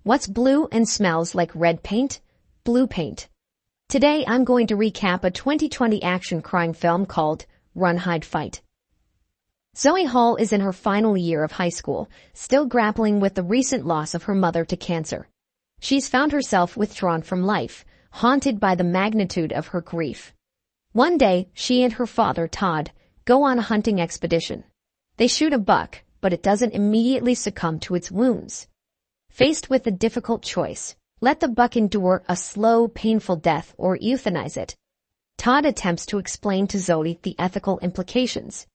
What's blue and smells like red paint? Blue paint. Today I'm going to recap a 2020 action crime film called Run, Hide, Fight. Zoe Hall is in her final year of high school, still grappling with the recent loss of her mother to cancer. She's found herself withdrawn from life, haunted by the magnitude of her grief. One day, she and her father, Todd, go on a hunting expedition. They shoot a buck, but it doesn't immediately succumb to its wounds. Faced with a difficult choice, let the buck endure a slow, painful death or euthanize it. Todd attempts to explain to Zoe the ethical implications.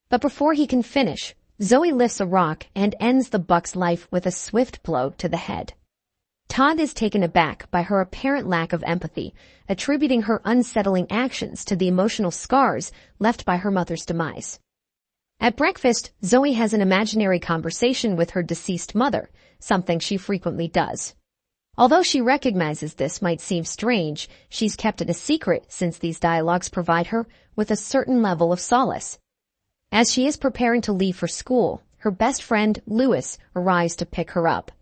But before he can finish, Zoe lifts a rock and ends the buck's life with a swift blow to the head. Todd is taken aback by her apparent lack of empathy, attributing her unsettling actions to the emotional scars left by her mother's demise. At breakfast, Zoe has an imaginary conversation with her deceased mother, something she frequently does. Although she recognizes this might seem strange, she's kept it a secret since these dialogues provide her with a certain level of solace. As she is preparing to leave for school, her best friend, Lewis, arrives to pick her up.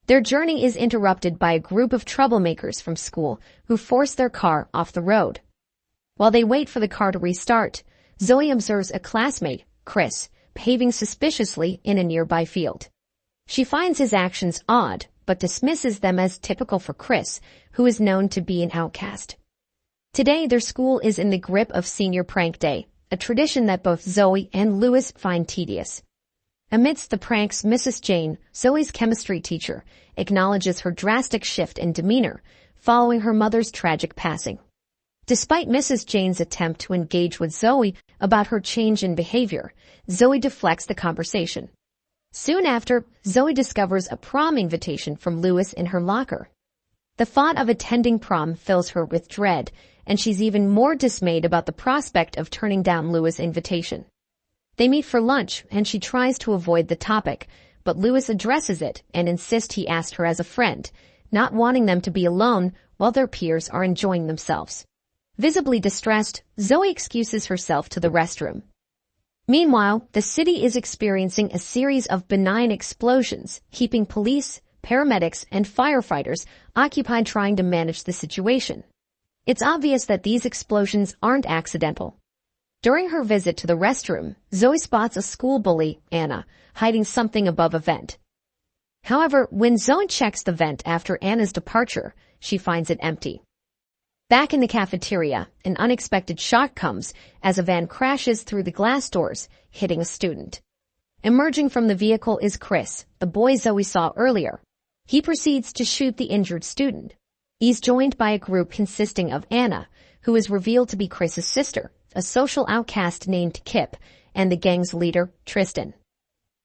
Their journey is interrupted by a group of troublemakers from school who force their car off the road. While they wait for the car to restart, Zoe observes a classmate, Chris, behaving suspiciously in a nearby field. She finds his actions odd, but dismisses them as typical for Chris, who is known to be an outcast. Today, their school is in the grip of senior prank day, a tradition that both Zoe and Lewis find tedious. Amidst the pranks, Mrs. Jane, Zoe's chemistry teacher, acknowledges her drastic shift in demeanor following her mother's tragic passing. Despite Mrs. Jane's attempt to engage with Zoe about her change in behavior, Zoe deflects the conversation. Soon after, Zoe discovers a prom invitation from Lewis in her locker. The thought of attending prom fills her with dread, and she's even more dismayed about the prospect of turning down Lewis' invitation. They meet for lunch, and she tries to avoid the topic, but Lewis addresses it and insists he asked her as a friend, not wanting them to be alone while their peers are enjoying themselves. Visibly distressed, Zoe excuses herself to the restroom. Meanwhile, the city is experiencing a series of benign explosions, keeping police, paramedics, and firefighters occupied trying to manage the situation. It's obvious that these explosions aren't accidental. During her visit to the restroom, Zoe spots a school bully, Anna, hiding something above a vent. However, when Zoe checks the vent after Anna's departure, she finds it empty. Back in the cafeteria, an unexpected shock comes as a van crashes through the glass doors, hitting a student. Emerging from the vehicle is Chris, the boy Zoe saw earlier. He proceeds to shoot the injured student. He's joined by a group consisting of Anna, who is revealed to be Chris's sister, a social outcast named Kip, and the gang's leader, Tristan.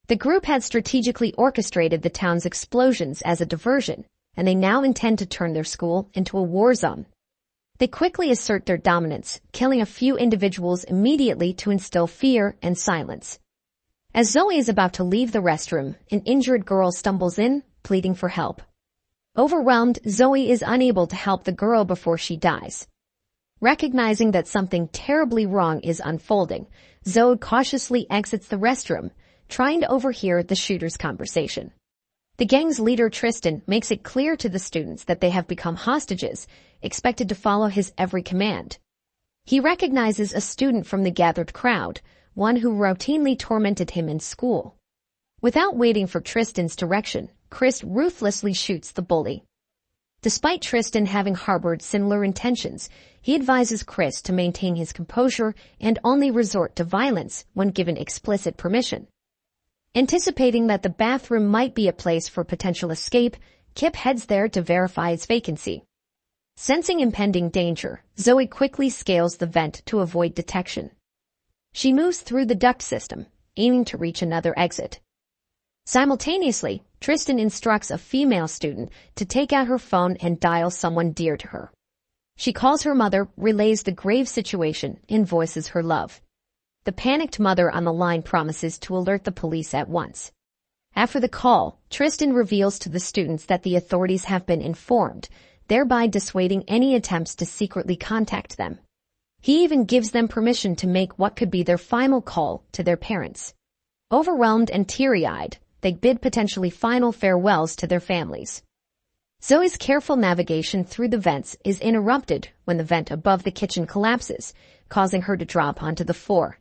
The group had strategically orchestrated the town's explosions as a diversion, and they now intend to turn their school into a war zone. They quickly assert their dominance, killing a few individuals immediately to instill fear and silence. As Zoe is about to leave the restroom, an injured girl stumbles in, pleading for help. Overwhelmed, Zoe is unable to help the girl before she dies. Recognizing that something terribly wrong is unfolding, Zoe cautiously exits the restroom, trying to overhear the shooter's conversation. The gang's leader, Tristan, makes it clear to the students that they have become hostages, expected to follow his every command. He recognizes a student from the gathered crowd, one who routinely tormented him in school. Without waiting for Tristan's direction, Chris ruthlessly shoots the bully. Despite Tristan having harbored similar intentions, he advises Chris to maintain his composure and only resort to violence when given explicit permission. Anticipating that the bathroom might be a place for potential escape, Kip heads there to verify its vacancy. Sensing impending danger, Zoe quickly scales the vent to avoid detection. She moves through the duct system, aiming to reach another exit. Simultaneously, Tristan instructs a female student to take out her phone and dial someone dear to her. She calls her mother, relays the grave situation, and voices her love. The panicked mother on the line promises to alert the police at once. After the call, Tristan reveals to the students that the authorities have been informed, thereby dissuading any attempts to secretly contact them. He even gives them permission to make what could be their final call to their parents. Overwhelmed and teary-eyed, they bid potentially final farewells to their families. Zoe's careful navigation through the vents is interrupted when the vent above the kitchen collapses, causing her to drop onto the floor.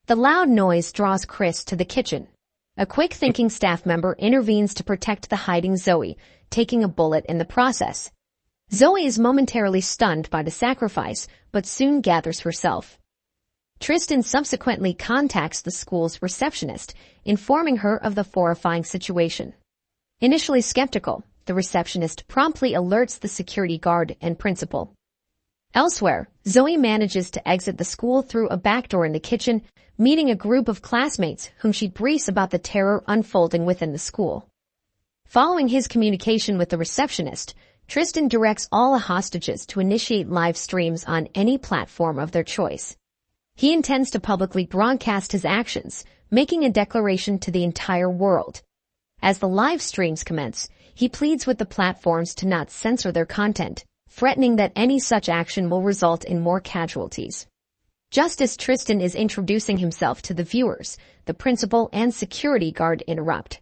The loud noise draws Chris to the kitchen. A quick-thinking staff member intervenes to protect the hiding Zoe, taking a bullet in the process. Zoe is momentarily stunned by the sacrifice, but soon gathers herself. Tristan subsequently contacts the school's receptionist, informing her of the horrifying situation. Initially skeptical, the receptionist promptly alerts the security guard and principal. Elsewhere, Zoe manages to exit the school through a back door in the kitchen, meeting a group of classmates whom she briefs about the terror unfolding within the school. Following his communication with the receptionist, Tristan directs all the hostages to initiate live streams on any platform of their choice. He intends to publicly broadcast his actions, making a declaration to the entire world. As the live streams commence, he pleads with the platforms to not censor their content, threatening that any such action will result in more casualties. Just as Tristan is introducing himself to the viewers, the principal and security guard interrupt.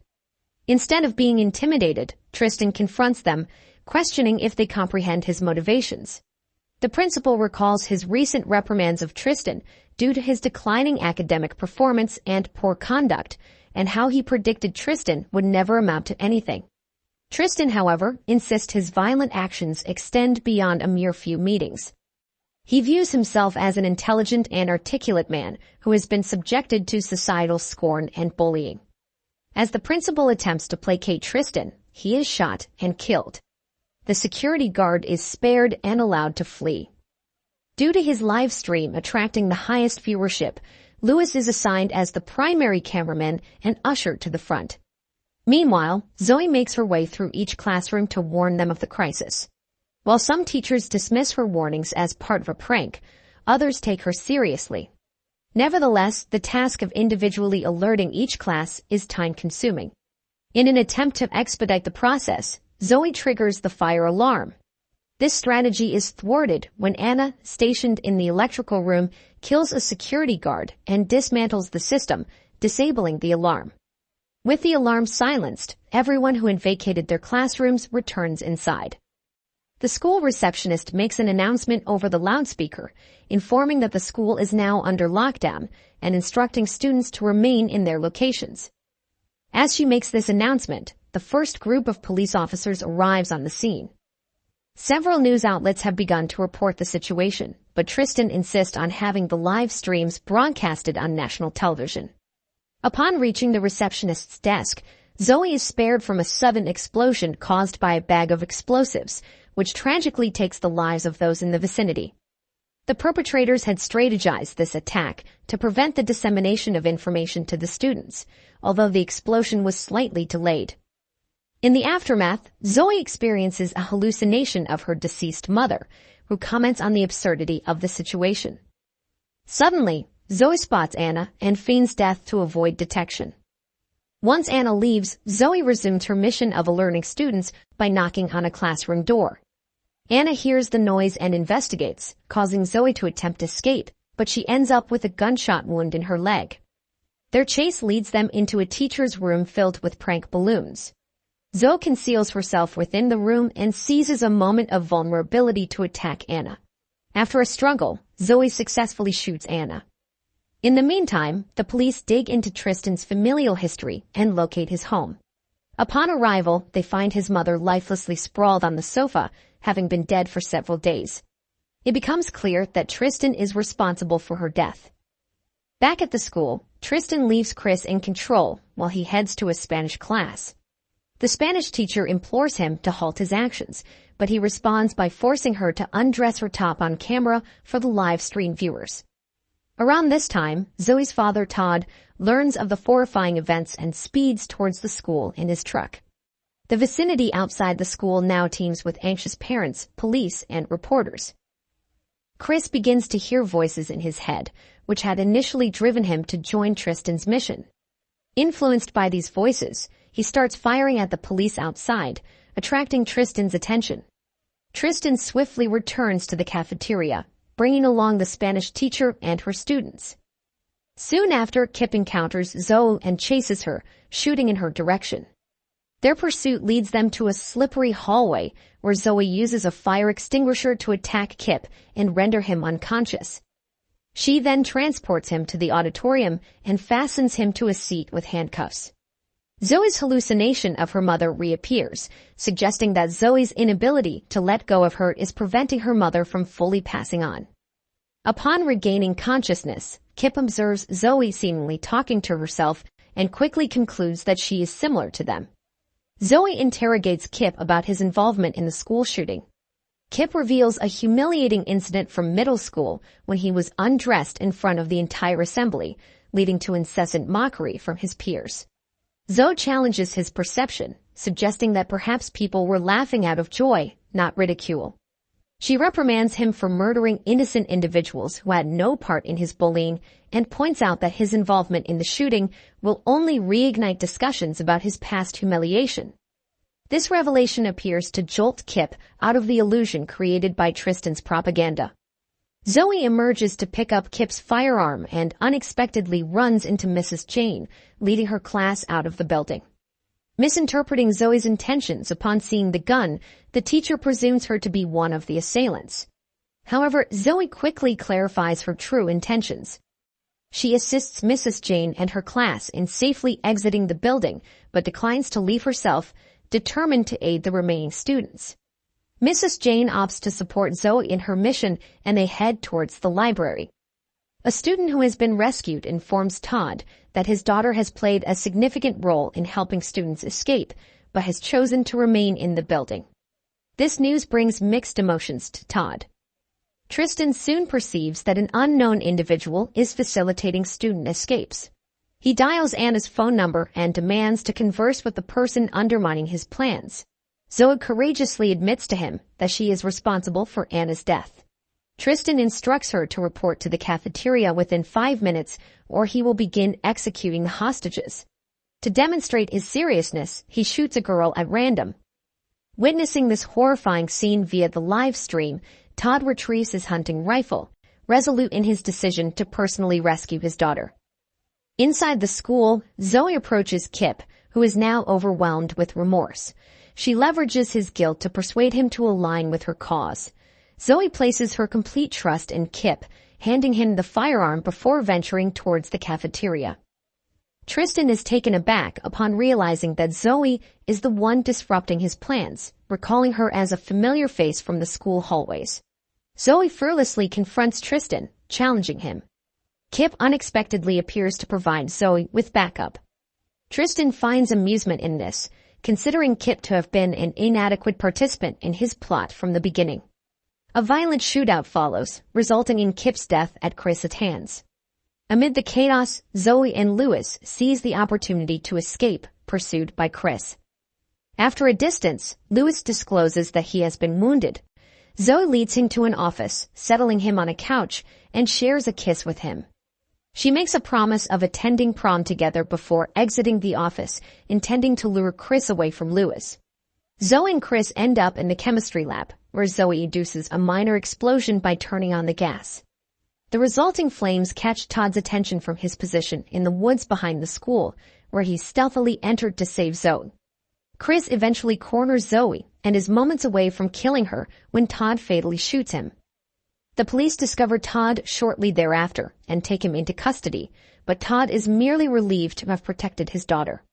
Instead of being intimidated, Tristan confronts them, questioning if they comprehend his motivations. The principal recalls his recent reprimands of Tristan due to his declining academic performance and poor conduct, and how he predicted Tristan would never amount to anything. Tristan, however, insists his violent actions extend beyond a mere few meetings. He views himself as an intelligent and articulate man who has been subjected to societal scorn and bullying. As the principal attempts to placate Tristan, he is shot and killed. The security guard is spared and allowed to flee. Due to his live stream attracting the highest viewership, Lewis is assigned as the primary cameraman and ushered to the front. Meanwhile, Zoe makes her way through each classroom to warn them of the crisis. While some teachers dismiss her warnings as part of a prank, others take her seriously. Nevertheless, the task of individually alerting each class is time-consuming. In an attempt to expedite the process, Zoe triggers the fire alarm. This strategy is thwarted when Anna, stationed in the electrical room, kills a security guard and dismantles the system, disabling the alarm. With the alarm silenced, everyone who had vacated their classrooms returns inside. The school receptionist makes an announcement over the loudspeaker, informing that the school is now under lockdown and instructing students to remain in their locations. As she makes this announcement, the first group of police officers arrives on the scene. Several news outlets have begun to report the situation, but Tristan insists on having the live streams broadcasted on national television. Upon reaching the receptionist's desk, Zoe is spared from a sudden explosion caused by a bag of explosives, which tragically takes the lives of those in the vicinity. The perpetrators had strategized this attack to prevent the dissemination of information to the students, although the explosion was slightly delayed. In the aftermath, Zoe experiences a hallucination of her deceased mother, who comments on the absurdity of the situation. Suddenly, Zoe spots Anna and feigns death to avoid detection. Once Anna leaves, Zoe resumes her mission of alerting students by knocking on a classroom door. Anna hears the noise and investigates, causing Zoe to attempt escape, but she ends up with a gunshot wound in her leg. Their chase leads them into a teacher's room filled with prank balloons. Zoe conceals herself within the room and seizes a moment of vulnerability to attack Anna. After a struggle, Zoe successfully shoots Anna. In the meantime, the police dig into Tristan's familial history and locate his home. Upon arrival, they find his mother lifelessly sprawled on the sofa, having been dead for several days. It becomes clear that Tristan is responsible for her death. Back at the school, Tristan leaves Chris in control while he heads to a Spanish class. The Spanish teacher implores him to halt his actions, but he responds by forcing her to undress her top on camera for the live stream viewers. Around this time, Zoe's father, Todd, learns of the horrifying events and speeds towards the school in his truck. The vicinity outside the school now teems with anxious parents, police, and reporters. Chris begins to hear voices in his head, which had initially driven him to join Tristan's mission. Influenced by these voices, he starts firing at the police outside, attracting Tristan's attention. Tristan swiftly returns to the cafeteria, bringing along the Spanish teacher and her students. Soon after, Kip encounters Zoe and chases her, shooting in her direction. Their pursuit leads them to a slippery hallway where Zoe uses a fire extinguisher to attack Kip and render him unconscious. She then transports him to the auditorium and fastens him to a seat with handcuffs. Zoe's hallucination of her mother reappears, suggesting that Zoe's inability to let go of her is preventing her mother from fully passing on. Upon regaining consciousness, Kip observes Zoe seemingly talking to herself and quickly concludes that she is similar to them. Zoe interrogates Kip about his involvement in the school shooting. Kip reveals a humiliating incident from middle school when he was undressed in front of the entire assembly, leading to incessant mockery from his peers. Zoe challenges his perception, suggesting that perhaps people were laughing out of joy, not ridicule. She reprimands him for murdering innocent individuals who had no part in his bullying and points out that his involvement in the shooting will only reignite discussions about his past humiliation. This revelation appears to jolt Kip out of the illusion created by Tristan's propaganda. Zoe emerges to pick up Kip's firearm and unexpectedly runs into Mrs. Jane, leading her class out of the building. Misinterpreting Zoe's intentions upon seeing the gun, the teacher presumes her to be one of the assailants. However, Zoe quickly clarifies her true intentions. She assists Mrs. Jane and her class in safely exiting the building, but declines to leave herself, determined to aid the remaining students. Mrs. Jane opts to support Zoe in her mission, and they head towards the library. A student who has been rescued informs Todd that his daughter has played a significant role in helping students escape, but has chosen to remain in the building. This news brings mixed emotions to Todd. Tristan soon perceives that an unknown individual is facilitating student escapes. He dials Anna's phone number and demands to converse with the person undermining his plans. Zoe courageously admits to him that she is responsible for Anna's death. Tristan instructs her to report to the cafeteria within 5 minutes, or he will begin executing the hostages. To demonstrate his seriousness, he shoots a girl at random. Witnessing this horrifying scene via the live stream, Todd retrieves his hunting rifle, resolute in his decision to personally rescue his daughter. Inside the school, Zoe approaches Kip, who is now overwhelmed with remorse. She leverages his guilt to persuade him to align with her cause. Zoe places her complete trust in Kip, handing him the firearm before venturing towards the cafeteria. Tristan is taken aback upon realizing that Zoe is the one disrupting his plans, recalling her as a familiar face from the school hallways. Zoe fearlessly confronts Tristan, challenging him. Kip unexpectedly appears to provide Zoe with backup. Tristan finds amusement in this, considering Kip to have been an inadequate participant in his plot from the beginning. A violent shootout follows, resulting in Kip's death at Chris's hands. Amid the chaos, Zoe and Lewis seize the opportunity to escape, pursued by Chris. After a distance, Lewis discloses that he has been wounded. Zoe leads him to an office, settling him on a couch, and shares a kiss with him. She makes a promise of attending prom together before exiting the office, intending to lure Chris away from Lewis. Zoe and Chris end up in the chemistry lab, where Zoe induces a minor explosion by turning on the gas. The resulting flames catch Todd's attention from his position in the woods behind the school, where he stealthily entered to save Zoe. Chris eventually corners Zoe and is moments away from killing her when Todd fatally shoots him. The police discover Todd shortly thereafter and take him into custody, but Todd is merely relieved to have protected his daughter.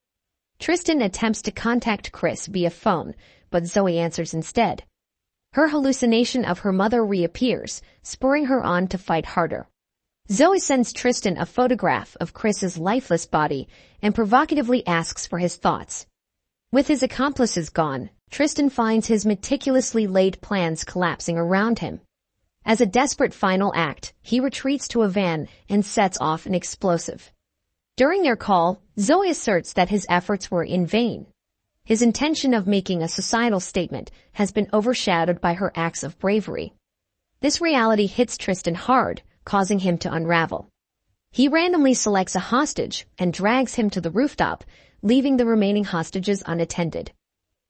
Tristan attempts to contact Chris via phone, but Zoe answers instead. Her hallucination of her mother reappears, spurring her on to fight harder. Zoe sends Tristan a photograph of Chris's lifeless body and provocatively asks for his thoughts. With his accomplices gone, Tristan finds his meticulously laid plans collapsing around him. As a desperate final act, he retreats to a van and sets off an explosive. During their call, Zoe asserts that his efforts were in vain. His intention of making a societal statement has been overshadowed by her acts of bravery. This reality hits Tristan hard, causing him to unravel. He randomly selects a hostage and drags him to the rooftop, leaving the remaining hostages unattended.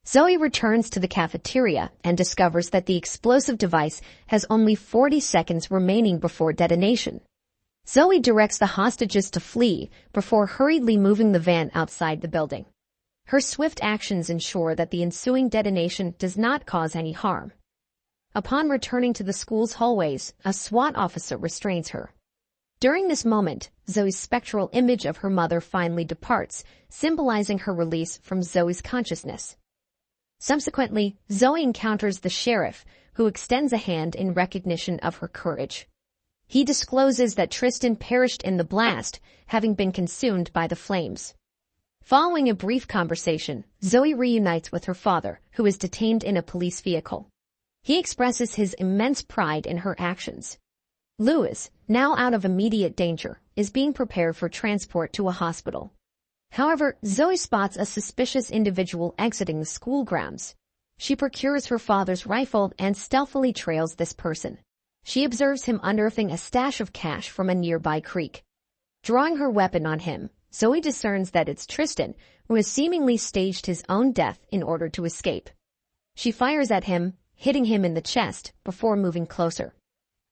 Zoe returns to the cafeteria and discovers that the explosive device has only 40 seconds remaining before detonation. Zoe directs the hostages to flee before hurriedly moving the van outside the building. Her swift actions ensure that the ensuing detonation does not cause any harm. Upon returning to the school's hallways, a SWAT officer restrains her. During this moment, Zoe's spectral image of her mother finally departs, symbolizing her release from Zoe's consciousness. Subsequently, Zoe encounters the sheriff, who extends a hand in recognition of her courage. He discloses that Tristan perished in the blast, having been consumed by the flames. Following a brief conversation, Zoe reunites with her father, who is detained in a police vehicle. He expresses his immense pride in her actions. Louis, now out of immediate danger, is being prepared for transport to a hospital. However, Zoe spots a suspicious individual exiting the school grounds. She procures her father's rifle and stealthily trails this person. She observes him unearthing a stash of cash from a nearby creek. Drawing her weapon on him, Zoe discerns that it's Tristan, who has seemingly staged his own death in order to escape. She fires at him, hitting him in the chest before moving closer.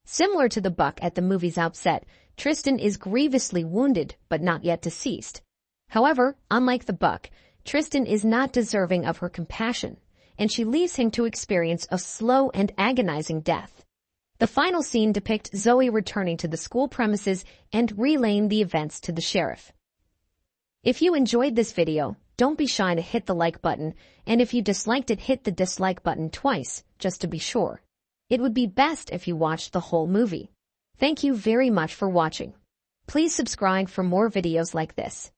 Similar to the buck at the movie's outset, Tristan is grievously wounded but not yet deceased. However, unlike the buck, Tristan is not deserving of her compassion, and she leaves him to experience a slow and agonizing death. The final scene depicts Zoe returning to the school premises and relaying the events to the sheriff. If you enjoyed this video, don't be shy to hit the like button, and if you disliked it, hit the dislike button twice, just to be sure. It would be best if you watched the whole movie. Thank you very much for watching. Please subscribe for more videos like this.